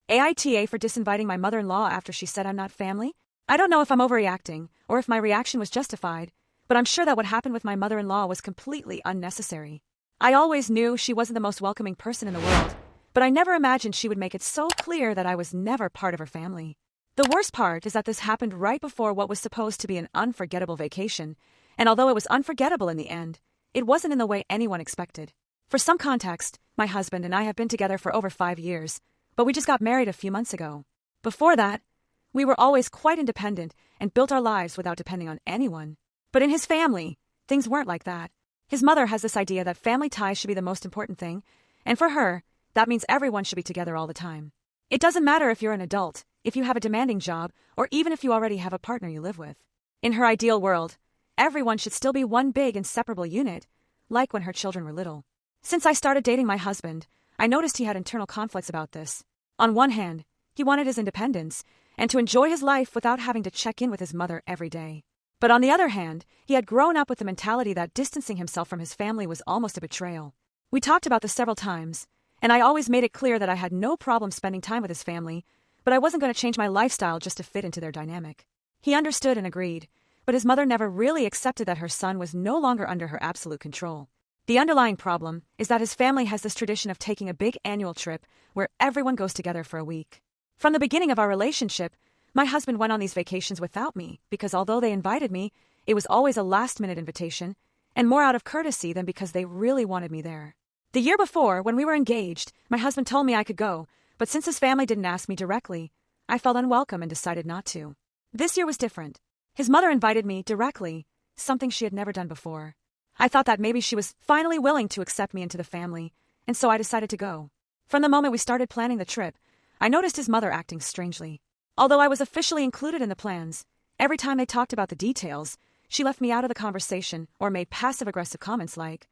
AITA for disinviting my mother-in-law after she said I'm not family? I don't know if I'm overreacting or if my reaction was justified, but I'm sure that what happened with my mother-in-law was completely unnecessary. I always knew she wasn't the most welcoming person in the world, but I never imagined she would make it so clear that I was never part of her family. The worst part is that this happened right before what was supposed to be an unforgettable vacation, and although it was unforgettable in the end, it wasn't in the way anyone expected. For some context, my husband and I have been together for over 5 years, but we just got married a few months ago. Before that, we were always quite independent and built our lives without depending on anyone. But in his family, things weren't like that. His mother has this idea that family ties should be the most important thing, and for her, that means everyone should be together all the time. It doesn't matter if you're an adult, if you have a demanding job, or even if you already have a partner you live with. In her ideal world, everyone should still be one big inseparable unit, like when her children were little. Since I started dating my husband, I noticed he had internal conflicts about this. On one hand, he wanted his independence and to enjoy his life without having to check in with his mother every day. But on the other hand, he had grown up with the mentality that distancing himself from his family was almost a betrayal. We talked about this several times, and I always made it clear that I had no problem spending time with his family, but I wasn't going to change my lifestyle just to fit into their dynamic. He understood and agreed, but his mother never really accepted that her son was no longer under her absolute control. The underlying problem is that his family has this tradition of taking a big annual trip where everyone goes together for a week. From the beginning of our relationship, my husband went on these vacations without me because although they invited me, it was always a last-minute invitation and more out of courtesy than because they really wanted me there. The year before, when we were engaged, my husband told me I could go, but since his family didn't ask me directly, I felt unwelcome and decided not to. This year was different. His mother invited me directly, something she had never done before. I thought that maybe she was finally willing to accept me into the family, and so I decided to go. From the moment we started planning the trip, I noticed his mother acting strangely. Although I was officially included in the plans, every time they talked about the details, she left me out of the conversation or made passive-aggressive comments like,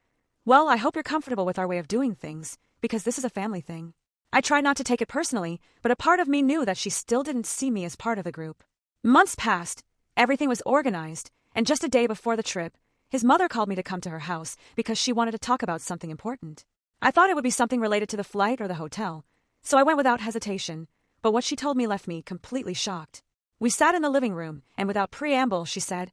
"Well, I hope you're comfortable with our way of doing things, because this is a family thing." I tried not to take it personally, but a part of me knew that she still didn't see me as part of the group. Months passed, everything was organized, and just a day before the trip, his mother called me to come to her house because she wanted to talk about something important. I thought it would be something related to the flight or the hotel, so I went without hesitation, but what she told me left me completely shocked. We sat in the living room, and without preamble, she said,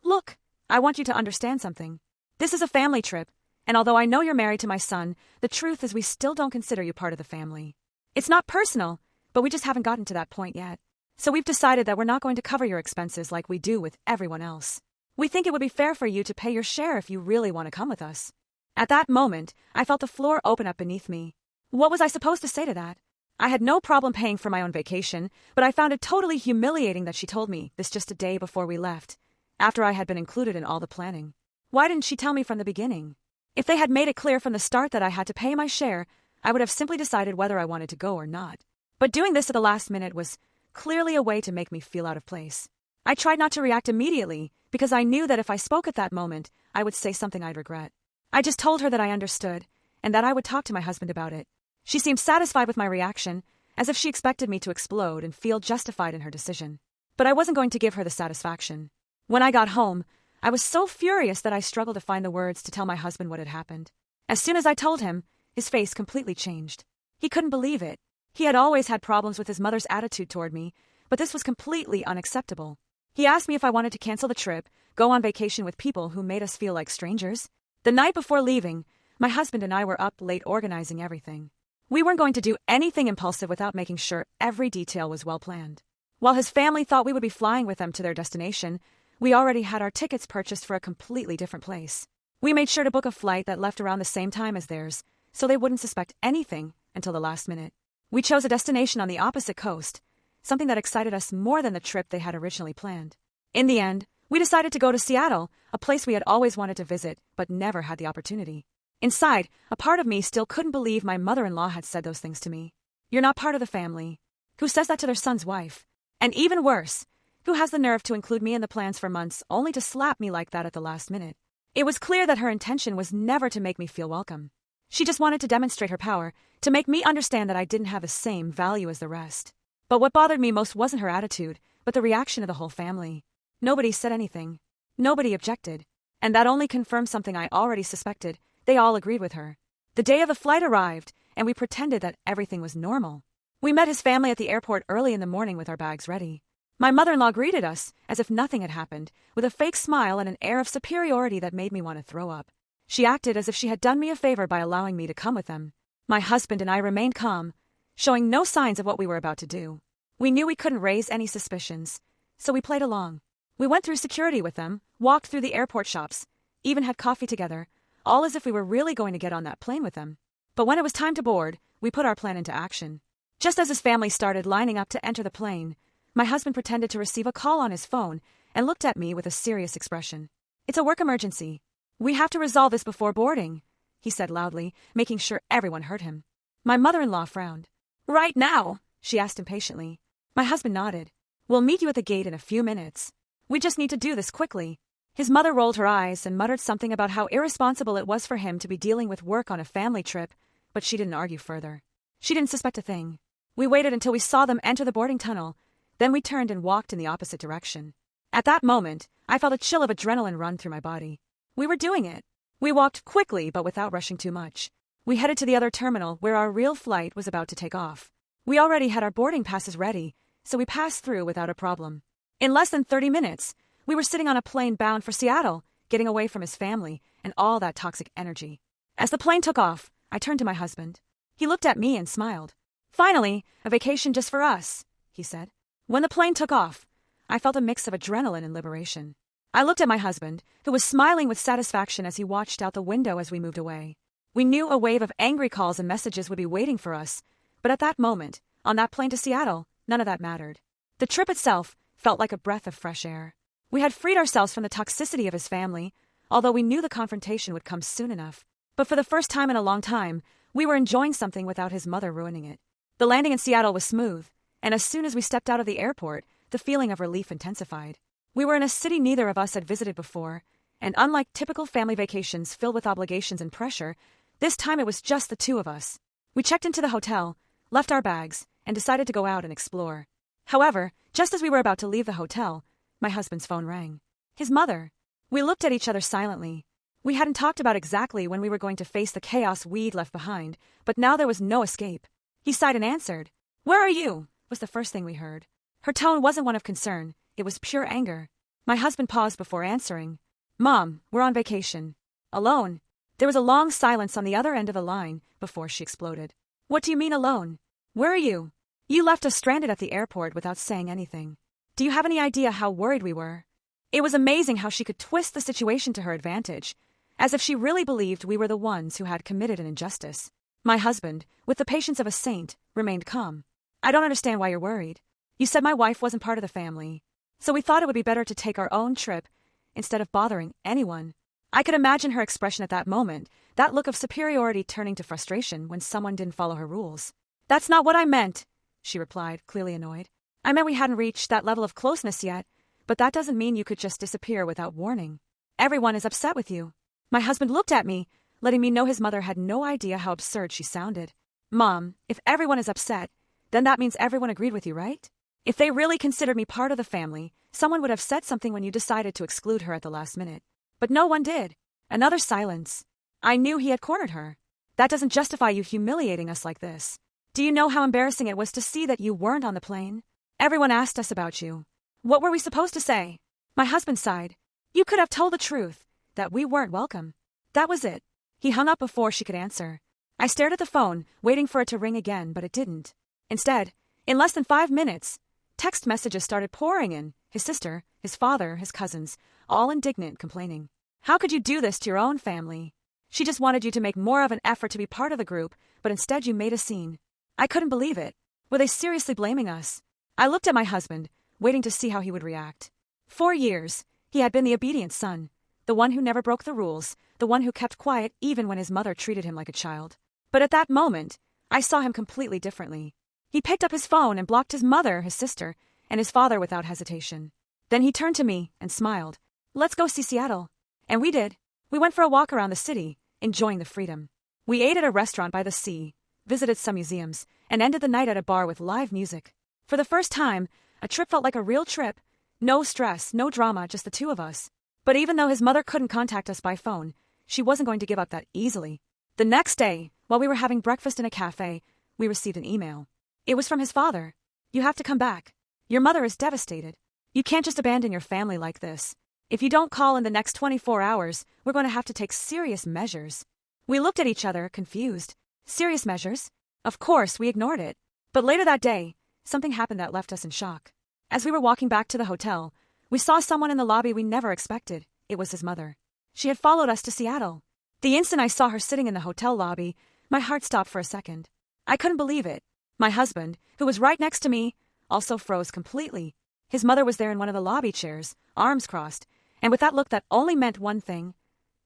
"Look, I want you to understand something. This is a family trip, and although I know you're married to my son, the truth is we still don't consider you part of the family. It's not personal, but we just haven't gotten to that point yet. So we've decided that we're not going to cover your expenses like we do with everyone else. We think it would be fair for you to pay your share if you really want to come with us." At that moment, I felt the floor open up beneath me. What was I supposed to say to that? I had no problem paying for my own vacation, but I found it totally humiliating that she told me this just a day before we left, after I had been included in all the planning. Why didn't she tell me from the beginning? If they had made it clear from the start that I had to pay my share, I would have simply decided whether I wanted to go or not. But doing this at the last minute was clearly a way to make me feel out of place. I tried not to react immediately because I knew that if I spoke at that moment, I would say something I'd regret. I just told her that I understood and that I would talk to my husband about it. She seemed satisfied with my reaction, as if she expected me to explode and feel justified in her decision. But I wasn't going to give her the satisfaction. When I got home, I was so furious that I struggled to find the words to tell my husband what had happened. As soon as I told him, his face completely changed. He couldn't believe it. He had always had problems with his mother's attitude toward me, but this was completely unacceptable. He asked me if I wanted to cancel the trip, go on vacation with people who made us feel like strangers. The night before leaving, my husband and I were up late organizing everything. We weren't going to do anything impulsive without making sure every detail was well planned. While his family thought we would be flying with them to their destination, we already had our tickets purchased for a completely different place. We made sure to book a flight that left around the same time as theirs, so they wouldn't suspect anything until the last minute. We chose a destination on the opposite coast, something that excited us more than the trip they had originally planned. In the end, we decided to go to Seattle, a place we had always wanted to visit but never had the opportunity. Inside, a part of me still couldn't believe my mother-in-law had said those things to me. "You're not part of the family." Who says that to their son's wife? And even worse, who has the nerve to include me in the plans for months only to slap me like that at the last minute? It was clear that her intention was never to make me feel welcome. She just wanted to demonstrate her power, to make me understand that I didn't have the same value as the rest. But what bothered me most wasn't her attitude, but the reaction of the whole family. Nobody said anything. Nobody objected. And that only confirmed something I already suspected. They all agreed with her. The day of the flight arrived, and we pretended that everything was normal. We met his family at the airport early in the morning with our bags ready. My mother-in-law greeted us as if nothing had happened, with a fake smile and an air of superiority that made me want to throw up. She acted as if she had done me a favor by allowing me to come with them. My husband and I remained calm, showing no signs of what we were about to do. We knew we couldn't raise any suspicions, so we played along. We went through security with them, walked through the airport shops, even had coffee together, all as if we were really going to get on that plane with them. But when it was time to board, we put our plan into action. Just as his family started lining up to enter the plane, my husband pretended to receive a call on his phone and looked at me with a serious expression. "It's a work emergency. We have to resolve this before boarding," he said loudly, making sure everyone heard him. My mother-in-law frowned. "Right now?" she asked impatiently. My husband nodded. "We'll meet you at the gate in a few minutes. We just need to do this quickly." His mother rolled her eyes and muttered something about how irresponsible it was for him to be dealing with work on a family trip, but she didn't argue further. She didn't suspect a thing. We waited until we saw them enter the boarding tunnel, then we turned and walked in the opposite direction. At that moment, I felt a chill of adrenaline run through my body. We were doing it. We walked quickly but without rushing too much. We headed to the other terminal where our real flight was about to take off. We already had our boarding passes ready, so we passed through without a problem. In less than 30 minutes, we were sitting on a plane bound for Seattle, getting away from his family and all that toxic energy. As the plane took off, I turned to my husband. He looked at me and smiled. "Finally, a vacation just for us," he said. When the plane took off, I felt a mix of adrenaline and liberation. I looked at my husband, who was smiling with satisfaction as he watched out the window as we moved away. We knew a wave of angry calls and messages would be waiting for us, but at that moment, on that plane to Seattle, none of that mattered. The trip itself felt like a breath of fresh air. We had freed ourselves from the toxicity of his family, although we knew the confrontation would come soon enough. But for the first time in a long time, we were enjoying something without his mother ruining it. The landing in Seattle was smooth, and as soon as we stepped out of the airport, the feeling of relief intensified. We were in a city neither of us had visited before, and unlike typical family vacations filled with obligations and pressure, this time it was just the two of us. We checked into the hotel, left our bags, and decided to go out and explore. However, just as we were about to leave the hotel, my husband's phone rang. His mother. We looked at each other silently. We hadn't talked about exactly when we were going to face the chaos we'd left behind, but now there was no escape. He sighed and answered. "Where are you?" was the first thing we heard. Her tone wasn't one of concern, it was pure anger. My husband paused before answering. "Mom, we're on vacation." "Alone?" There was a long silence on the other end of the line before she exploded. "What do you mean alone? Where are you? You left us stranded at the airport without saying anything. Do you have any idea how worried we were?" It was amazing how she could twist the situation to her advantage, as if she really believed we were the ones who had committed an injustice. My husband, with the patience of a saint, remained calm. "I don't understand why you're worried. You said my wife wasn't part of the family, so we thought it would be better to take our own trip instead of bothering anyone." I could imagine her expression at that moment, that look of superiority turning to frustration when someone didn't follow her rules. "That's not what I meant," she replied, clearly annoyed. "I meant we hadn't reached that level of closeness yet, but that doesn't mean you could just disappear without warning. Everyone is upset with you." My husband looked at me, letting me know his mother had no idea how absurd she sounded. "Mom, if everyone is upset, then that means everyone agreed with you, right? If they really considered me part of the family, someone would have said something when you decided to exclude her at the last minute. But no one did." Another silence. I knew he had cornered her. "That doesn't justify you humiliating us like this. Do you know how embarrassing it was to see that you weren't on the plane? Everyone asked us about you. What were we supposed to say?" My husband sighed. "You could have told the truth, that we weren't welcome. That was it." He hung up before she could answer. I stared at the phone, waiting for it to ring again, but it didn't. Instead, in less than 5 minutes, text messages started pouring in. His sister, his father, his cousins, all indignant, complaining. "How could you do this to your own family? She just wanted you to make more of an effort to be part of the group, but instead you made a scene." I couldn't believe it. Were they seriously blaming us? I looked at my husband, waiting to see how he would react. 4 years, he had been the obedient son, the one who never broke the rules, the one who kept quiet even when his mother treated him like a child. But at that moment, I saw him completely differently. He picked up his phone and blocked his mother, his sister, and his father without hesitation. Then he turned to me and smiled. "Let's go see Seattle." And we did. We went for a walk around the city, enjoying the freedom. We ate at a restaurant by the sea, visited some museums, and ended the night at a bar with live music. For the first time, a trip felt like a real trip. No stress, no drama, just the two of us. But even though his mother couldn't contact us by phone, she wasn't going to give up that easily. The next day, while we were having breakfast in a cafe, we received an email. It was from his father. You have to come back. Your mother is devastated. You can't just abandon your family like this. If you don't call in the next 24 hours, we're going to have to take serious measures. We looked at each other, confused. Serious measures? Of course, we ignored it. But later that day, something happened that left us in shock. As we were walking back to the hotel, we saw someone in the lobby we never expected. It was his mother. She had followed us to Seattle. The instant I saw her sitting in the hotel lobby, my heart stopped for a second. I couldn't believe it. My husband, who was right next to me, also froze completely. His mother was there in one of the lobby chairs, arms crossed, and with that look that only meant one thing.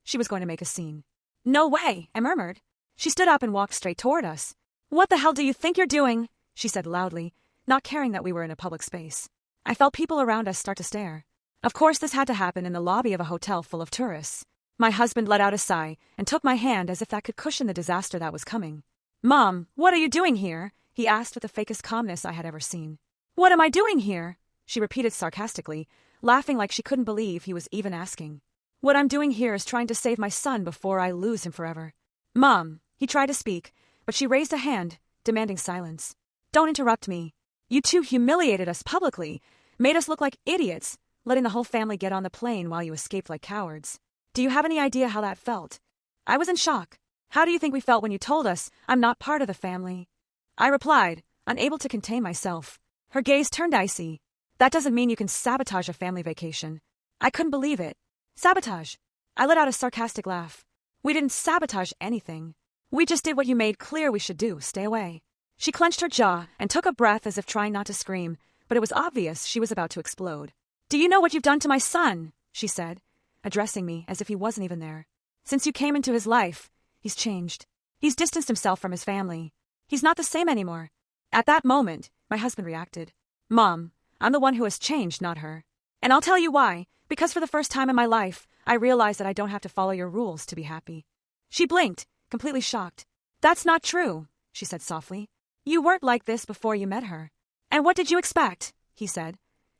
She was going to make a scene. "No way," I murmured. She stood up and walked straight toward us. "What the hell do you think you're doing?" she said loudly, not caring that we were in a public space. I felt people around us start to stare. Of course, this had to happen in the lobby of a hotel full of tourists. My husband let out a sigh and took my hand as if that could cushion the disaster that was coming. "Mom, what are you doing here?" he asked with the fakest calmness I had ever seen. "What am I doing here?" she repeated sarcastically, laughing like she couldn't believe he was even asking. "What I'm doing here is trying to save my son before I lose him forever." "Mom," he tried to speak, but she raised a hand, demanding silence. "Don't interrupt me. You two humiliated us publicly, made us look like idiots, letting the whole family get on the plane while you escaped like cowards. Do you have any idea how that felt?" I was in shock. "How do you think we felt when you told us I'm not part of the family?" I replied, unable to contain myself. Her gaze turned icy. "That doesn't mean you can sabotage a family vacation." I couldn't believe it. "Sabotage?" I let out a sarcastic laugh. "We didn't sabotage anything. We just did what you made clear we should do, stay away." She clenched her jaw and took a breath as if trying not to scream, but it was obvious she was about to explode. "Do you know what you've done to my son?" she said, addressing me as if he wasn't even there. "Since you came into his life, he's changed. He's distanced himself from his family. He's not the same anymore." At that moment, my husband reacted. "Mom, I'm the one who has changed, not her. And I'll tell you why, because for the first time in my life, I realized that I don't have to follow your rules to be happy." She blinked, completely shocked. "That's not true," she said softly. "You weren't like this before you met her." "And what did you expect?" he said,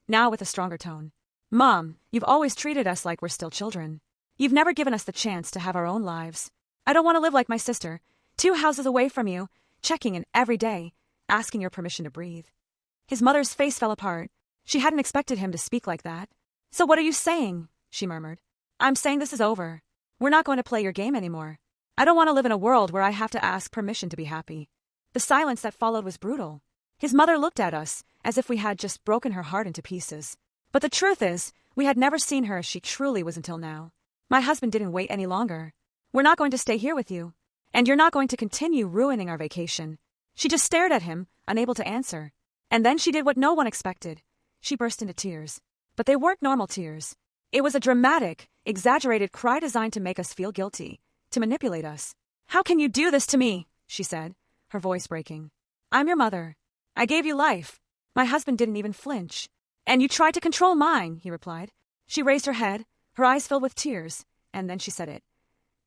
now with a stronger tone. "Mom, you've always treated us like we're still children. You've never given us the chance to have our own lives. I don't want to live like my sister, 2 houses away from you, checking in every day, asking your permission to breathe." His mother's face fell apart. She hadn't expected him to speak like that. "So what are you saying?" she murmured. "I'm saying this is over. We're not going to play your game anymore. I don't want to live in a world where I have to ask permission to be happy." The silence that followed was brutal. His mother looked at us as if we had just broken her heart into pieces. But the truth is, we had never seen her as she truly was until now. My husband didn't wait any longer. "We're not going to stay here with you. And you're not going to continue ruining our vacation." She just stared at him, unable to answer. And then she did what no one expected. She burst into tears. But they weren't normal tears. It was a dramatic, exaggerated cry designed to make us feel guilty, to manipulate us. "How can you do this to me?" she said, her voice breaking. "I'm your mother. I gave you life." My husband didn't even flinch. "And you tried to control mine," he replied. She raised her head, her eyes filled with tears, and then she said it.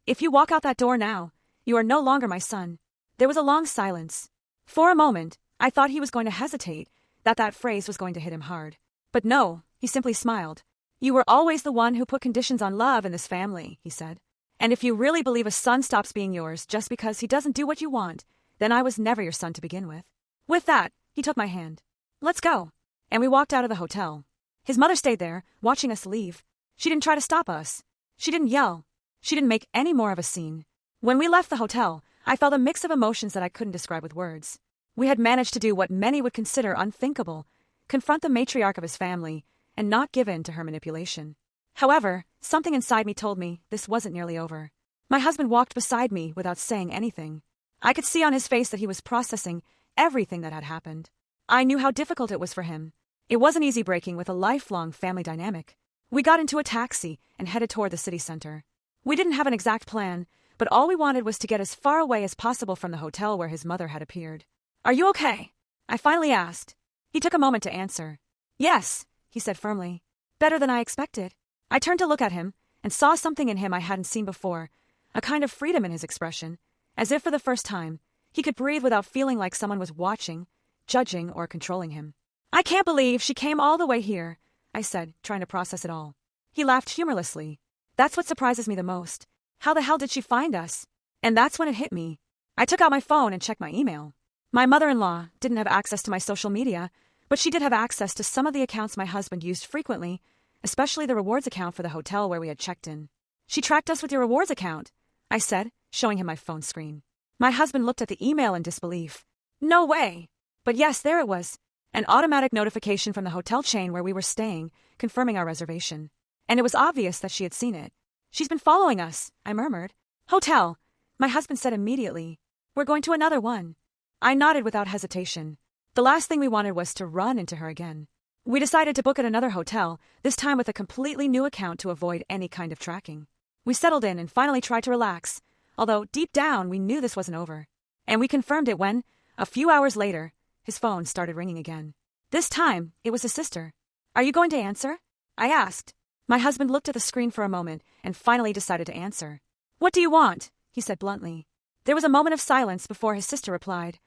"If you walk out that door now, you are no longer my son." There was a long silence. For a moment, I thought he was going to hesitate, that phrase was going to hit him hard. But no, he simply smiled. "You were always the one who put conditions on love in this family," he said. "And if you really believe a son stops being yours just because he doesn't do what you want, then I was never your son to begin with." With that, he took my hand. "Let's go." And we walked out of the hotel. His mother stayed there, watching us leave. She didn't try to stop us. She didn't yell. She didn't make any more of a scene. When we left the hotel, I felt a mix of emotions that I couldn't describe with words. We had managed to do what many would consider unthinkable, confront the matriarch of his family, and not give in to her manipulation. However, something inside me told me this wasn't nearly over. My husband walked beside me without saying anything. I could see on his face that he was processing everything that had happened. I knew how difficult it was for him. It wasn't easy breaking with a lifelong family dynamic. We got into a taxi and headed toward the city center. We didn't have an exact plan, but all we wanted was to get as far away as possible from the hotel where his mother had appeared. "Are you okay?" I finally asked. He took a moment to answer. "Yes," he said firmly. "Better than I expected." I turned to look at him and saw something in him I hadn't seen before, a kind of freedom in his expression, as if for the first time, he could breathe without feeling like someone was watching, judging, or controlling him. "I can't believe she came all the way here," I said, trying to process it all. He laughed humorlessly. "That's what surprises me the most. How the hell did she find us?" And that's when it hit me. I took out my phone and checked my email. My mother-in-law didn't have access to my social media, but she did have access to some of the accounts my husband used frequently, especially the rewards account for the hotel where we had checked in. She tracked us with your rewards account, I said, showing him my phone screen. My husband looked at the email in disbelief. No way! But yes, there it was. An automatic notification from the hotel chain where we were staying, confirming our reservation. And it was obvious that she had seen it. She's been following us, I murmured. Hotel, my husband said immediately. We're going to another one. I nodded without hesitation. The last thing we wanted was to run into her again. We decided to book at another hotel, this time with a completely new account to avoid any kind of tracking. We settled in and finally tried to relax, although deep down we knew this wasn't over. And we confirmed it when, a few hours later, his phone started ringing again. This time, it was his sister. Are you going to answer? I asked. My husband looked at the screen for a moment and finally decided to answer. What do you want? He said bluntly. There was a moment of silence before his sister replied.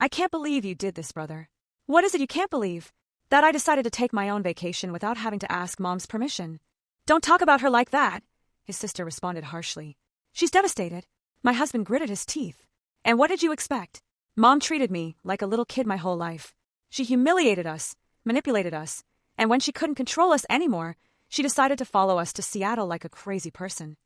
I can't believe you did this, brother. What is it you can't believe? That I decided to take my own vacation without having to ask Mom's permission. Don't talk about her like that, his sister responded harshly. She's devastated. My husband gritted his teeth. And what did you expect? Mom treated me like a little kid my whole life. She humiliated us, manipulated us, and when she couldn't control us anymore, she decided to follow us to Seattle like a crazy person.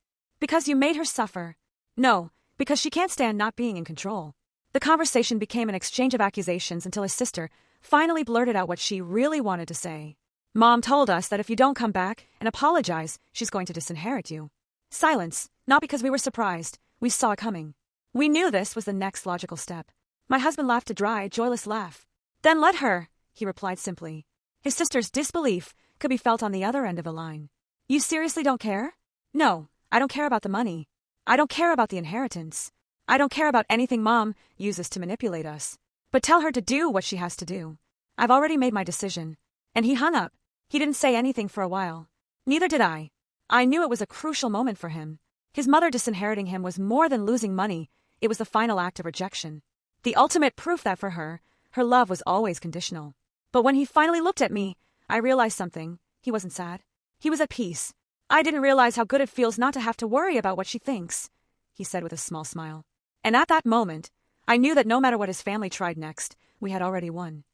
Because you made her suffer. No, because she can't stand not being in control. The conversation became an exchange of accusations until his sister finally blurted out what she really wanted to say. Mom told us that if you don't come back and apologize, she's going to disinherit you. Silence, not because we were surprised, we saw it coming. We knew this was the next logical step. My husband laughed a dry, joyless laugh. Then let her, he replied simply. His sister's disbelief could be felt on the other end of the line. You seriously don't care? No, I don't care about the money. I don't care about the inheritance. I don't care about anything Mom uses to manipulate us. But tell her to do what she has to do. I've already made my decision. And he hung up. He didn't say anything for a while. Neither did I. I knew it was a crucial moment for him. His mother disinheriting him was more than losing money. It was the final act of rejection. The ultimate proof that for her love was always conditional. But when he finally looked at me, I realized something. He wasn't sad. He was at peace. I didn't realize how good it feels not to have to worry about what she thinks, he said with a small smile. And at that moment, I knew that no matter what his family tried next, we had already won.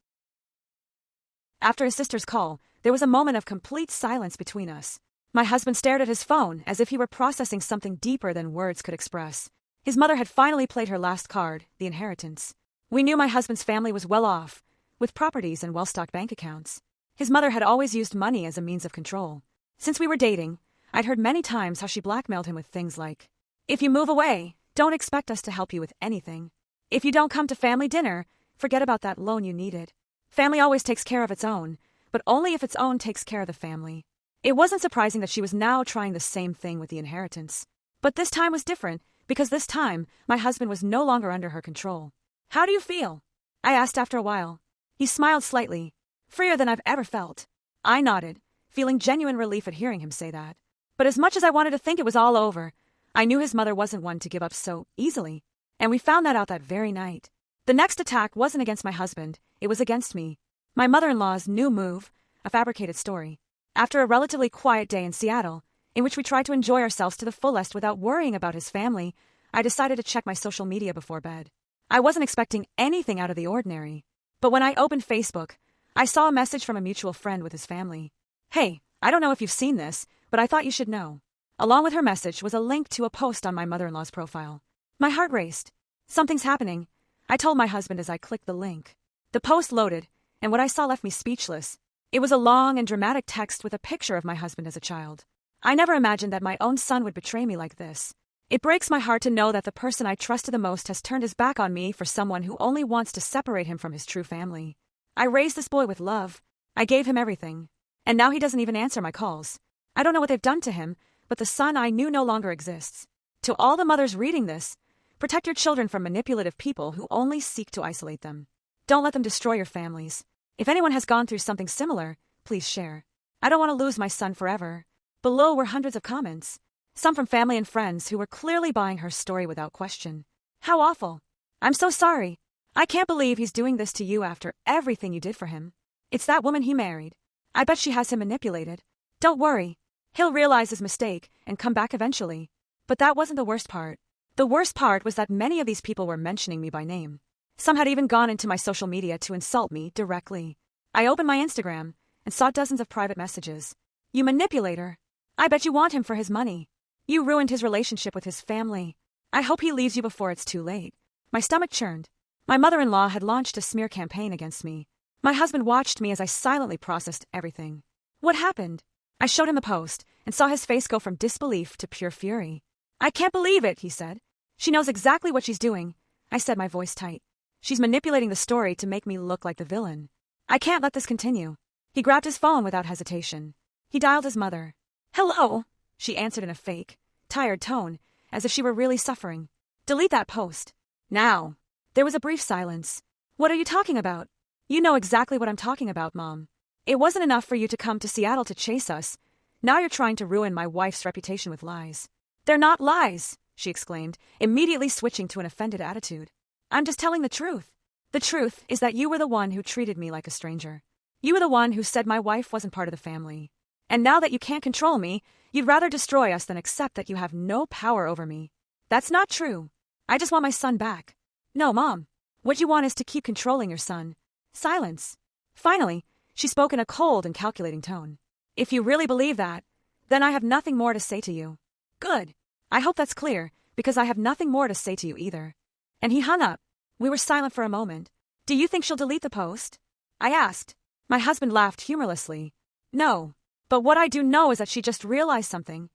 After his sister's call, there was a moment of complete silence between us. My husband stared at his phone as if he were processing something deeper than words could express. His mother had finally played her last card, the inheritance. We knew my husband's family was well off, with properties and well-stocked bank accounts. His mother had always used money as a means of control. Since we were dating, I'd heard many times how she blackmailed him with things like, if you move away, don't expect us to help you with anything. If you don't come to family dinner, forget about that loan you needed. Family always takes care of its own, but only if its own takes care of the family. It wasn't surprising that she was now trying the same thing with the inheritance. But this time was different, because this time, my husband was no longer under her control. How do you feel? I asked after a while. He smiled slightly. Freer than I've ever felt. I nodded, feeling genuine relief at hearing him say that. But as much as I wanted to think it was all over, I knew his mother wasn't one to give up so easily. And we found that out that very night. The next attack wasn't against my husband, it was against me. My mother-in-law's new move, a fabricated story. After a relatively quiet day in Seattle, in which we tried to enjoy ourselves to the fullest without worrying about his family, I decided to check my social media before bed. I wasn't expecting anything out of the ordinary. But when I opened Facebook, I saw a message from a mutual friend with his family. Hey, I don't know if you've seen this, but I thought you should know. Along with her message was a link to a post on my mother-in-law's profile. My heart raced. Something's happening, I told my husband as I clicked the link. The post loaded, and what I saw left me speechless. It was a long and dramatic text with a picture of my husband as a child. I never imagined that my own son would betray me like this. It breaks my heart to know that the person I trusted the most has turned his back on me for someone who only wants to separate him from his true family. I raised this boy with love. I gave him everything. And now he doesn't even answer my calls. I don't know what they've done to him, but the son I knew no longer exists. To all the mothers reading this, protect your children from manipulative people who only seek to isolate them. Don't let them destroy your families. If anyone has gone through something similar, please share. I don't want to lose my son forever. Below were hundreds of comments. Some from family and friends who were clearly buying her story without question. How awful. I'm so sorry. I can't believe he's doing this to you after everything you did for him. It's that woman he married. I bet she has him manipulated. Don't worry. He'll realize his mistake and come back eventually. But that wasn't the worst part. The worst part was that many of these people were mentioning me by name. Some had even gone into my social media to insult me directly. I opened my Instagram and saw dozens of private messages. You manipulator. I bet you want him for his money. You ruined his relationship with his family. I hope he leaves you before it's too late. My stomach churned. My mother-in-law had launched a smear campaign against me. My husband watched me as I silently processed everything. What happened? I showed him the post and saw his face go from disbelief to pure fury. I can't believe it, he said. She knows exactly what she's doing, I said, my voice tight. She's manipulating the story to make me look like the villain. I can't let this continue. He grabbed his phone without hesitation. He dialed his mother. Hello, she answered in a fake, tired tone, as if she were really suffering. Delete that post. Now. There was a brief silence. What are you talking about? You know exactly what I'm talking about, Mom. It wasn't enough for you to come to Seattle to chase us. Now you're trying to ruin my wife's reputation with lies. They're not lies, she exclaimed, immediately switching to an offended attitude. I'm just telling the truth. The truth is that you were the one who treated me like a stranger. You were the one who said my wife wasn't part of the family. And now that you can't control me, you'd rather destroy us than accept that you have no power over me. That's not true. I just want my son back. No, Mom. What you want is to keep controlling your son. Silence. Finally, she spoke in a cold and calculating tone. If you really believe that, then I have nothing more to say to you. Good. I hope that's clear, because I have nothing more to say to you either. And he hung up. We were silent for a moment. Do you think she'll delete the post? I asked. My husband laughed humorlessly. No. But what I do know is that she just realized something.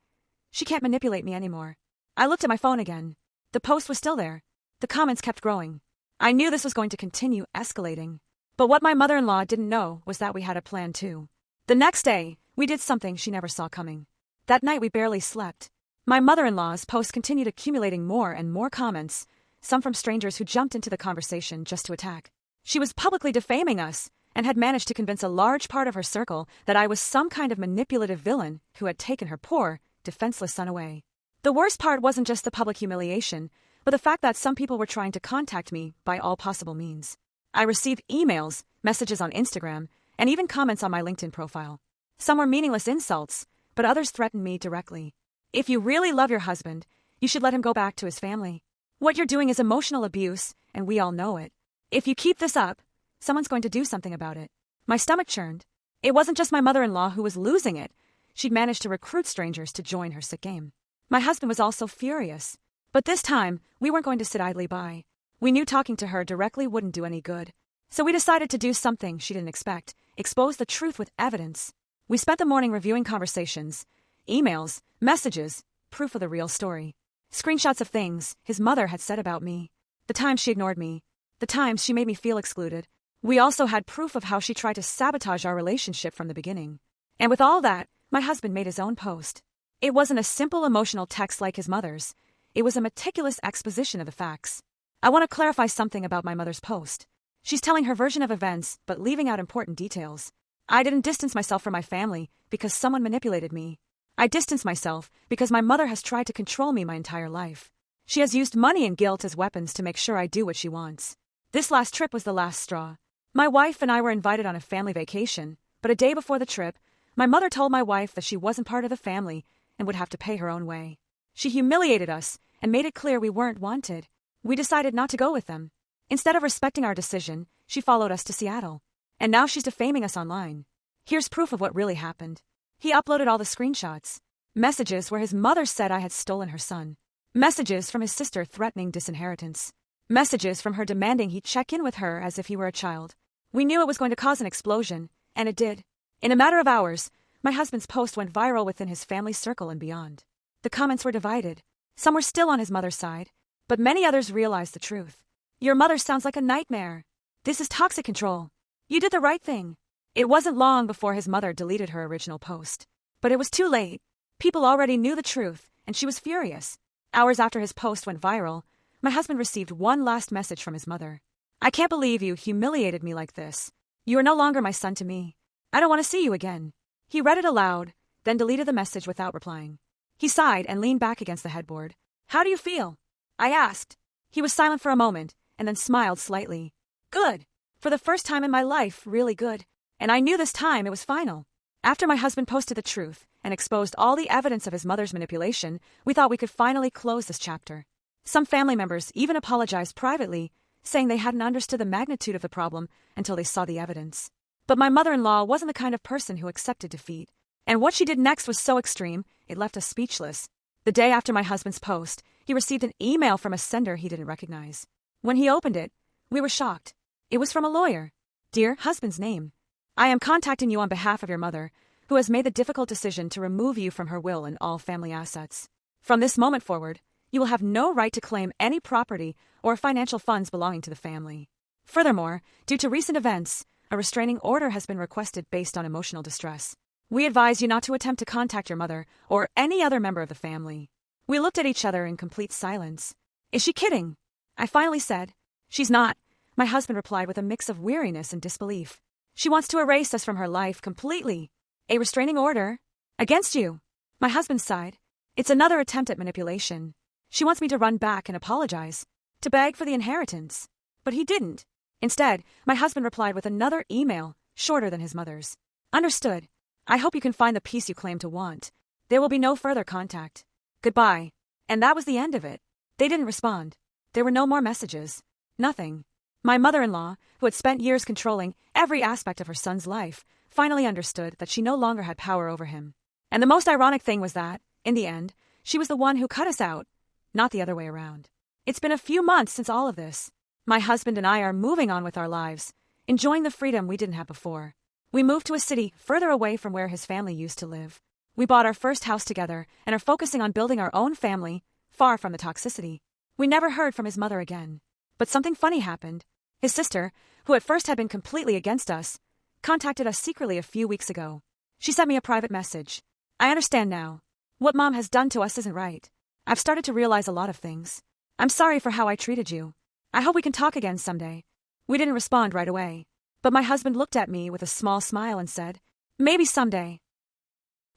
She can't manipulate me anymore. I looked at my phone again. The post was still there. The comments kept growing. I knew this was going to continue escalating. But what my mother-in-law didn't know was that we had a plan too. The next day, we did something she never saw coming. That night we barely slept. My mother-in-law's post continued accumulating more and more comments, some from strangers who jumped into the conversation just to attack. She was publicly defaming us and had managed to convince a large part of her circle that I was some kind of manipulative villain who had taken her poor, defenseless son away. The worst part wasn't just the public humiliation, but the fact that some people were trying to contact me by all possible means. I received emails, messages on Instagram, and even comments on my LinkedIn profile. Some were meaningless insults, but others threatened me directly. If you really love your husband, you should let him go back to his family. What you're doing is emotional abuse, and we all know it. If you keep this up, someone's going to do something about it. My stomach churned. It wasn't just my mother-in-law who was losing it. She'd managed to recruit strangers to join her sick game. My husband was also furious. But this time, we weren't going to sit idly by. We knew talking to her directly wouldn't do any good. So we decided to do something she didn't expect, expose the truth with evidence. We spent the morning reviewing conversations, emails, messages, proof of the real story. Screenshots of things his mother had said about me. The times she ignored me. The times she made me feel excluded. We also had proof of how she tried to sabotage our relationship from the beginning. And with all that, my husband made his own post. It wasn't a simple emotional text like his mother's. It was a meticulous exposition of the facts. I want to clarify something about my mother's post. She's telling her version of events, but leaving out important details. I didn't distance myself from my family because someone manipulated me. I distanced myself because my mother has tried to control me my entire life. She has used money and guilt as weapons to make sure I do what she wants. This last trip was the last straw. My wife and I were invited on a family vacation, but a day before the trip, my mother told my wife that she wasn't part of the family and would have to pay her own way. She humiliated us and made it clear we weren't wanted. We decided not to go with them. Instead of respecting our decision, she followed us to Seattle. And now she's defaming us online. Here's proof of what really happened. He uploaded all the screenshots. Messages where his mother said I had stolen her son. Messages from his sister threatening disinheritance. Messages from her demanding he check in with her as if he were a child. We knew it was going to cause an explosion, and it did. In a matter of hours, my husband's post went viral within his family circle and beyond. The comments were divided. Some were still on his mother's side, but many others realized the truth. Your mother sounds like a nightmare. This is toxic control. You did the right thing. It wasn't long before his mother deleted her original post. But it was too late. People already knew the truth, and she was furious. Hours after his post went viral, my husband received one last message from his mother. I can't believe you humiliated me like this. You are no longer my son to me. I don't want to see you again. He read it aloud, then deleted the message without replying. He sighed and leaned back against the headboard. How do you feel? I asked. He was silent for a moment, and then smiled slightly. Good. For the first time in my life, really good. And I knew this time it was final. After my husband posted the truth and exposed all the evidence of his mother's manipulation, we thought we could finally close this chapter. Some family members even apologized privately, saying they hadn't understood the magnitude of the problem until they saw the evidence. But my mother-in-law wasn't the kind of person who accepted defeat. And what she did next was so extreme, it left us speechless. The day after my husband's post, he received an email from a sender he didn't recognize. When he opened it, we were shocked. It was from a lawyer. Dear husband's name. I am contacting you on behalf of your mother, who has made the difficult decision to remove you from her will and all family assets. From this moment forward, you will have no right to claim any property or financial funds belonging to the family. Furthermore, due to recent events, a restraining order has been requested based on emotional distress. We advise you not to attempt to contact your mother or any other member of the family. We looked at each other in complete silence. Is she kidding? I finally said. She's not. My husband replied with a mix of weariness and disbelief. She wants to erase us from her life completely. A restraining order? Against you? My husband sighed. It's another attempt at manipulation. She wants me to run back and apologize, to beg for the inheritance. But he didn't. Instead, my husband replied with another email, shorter than his mother's. Understood. I hope you can find the peace you claim to want. There will be no further contact. Goodbye. And that was the end of it. They didn't respond. There were no more messages. Nothing. My mother-in-law, who had spent years controlling every aspect of her son's life, finally understood that she no longer had power over him. And the most ironic thing was that, in the end, she was the one who cut us out, not the other way around. It's been a few months since all of this. My husband and I are moving on with our lives, enjoying the freedom we didn't have before. We moved to a city further away from where his family used to live. We bought our first house together and are focusing on building our own family, far from the toxicity. We never heard from his mother again. But something funny happened. His sister, who at first had been completely against us, contacted us secretly a few weeks ago. She sent me a private message. I understand now. What Mom has done to us isn't right. I've started to realize a lot of things. I'm sorry for how I treated you. I hope we can talk again someday. We didn't respond right away. But my husband looked at me with a small smile and said, maybe someday.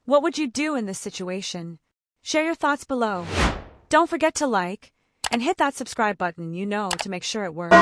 What would you do in this situation? Share your thoughts below. Don't forget to like and hit that subscribe button, to make sure it works.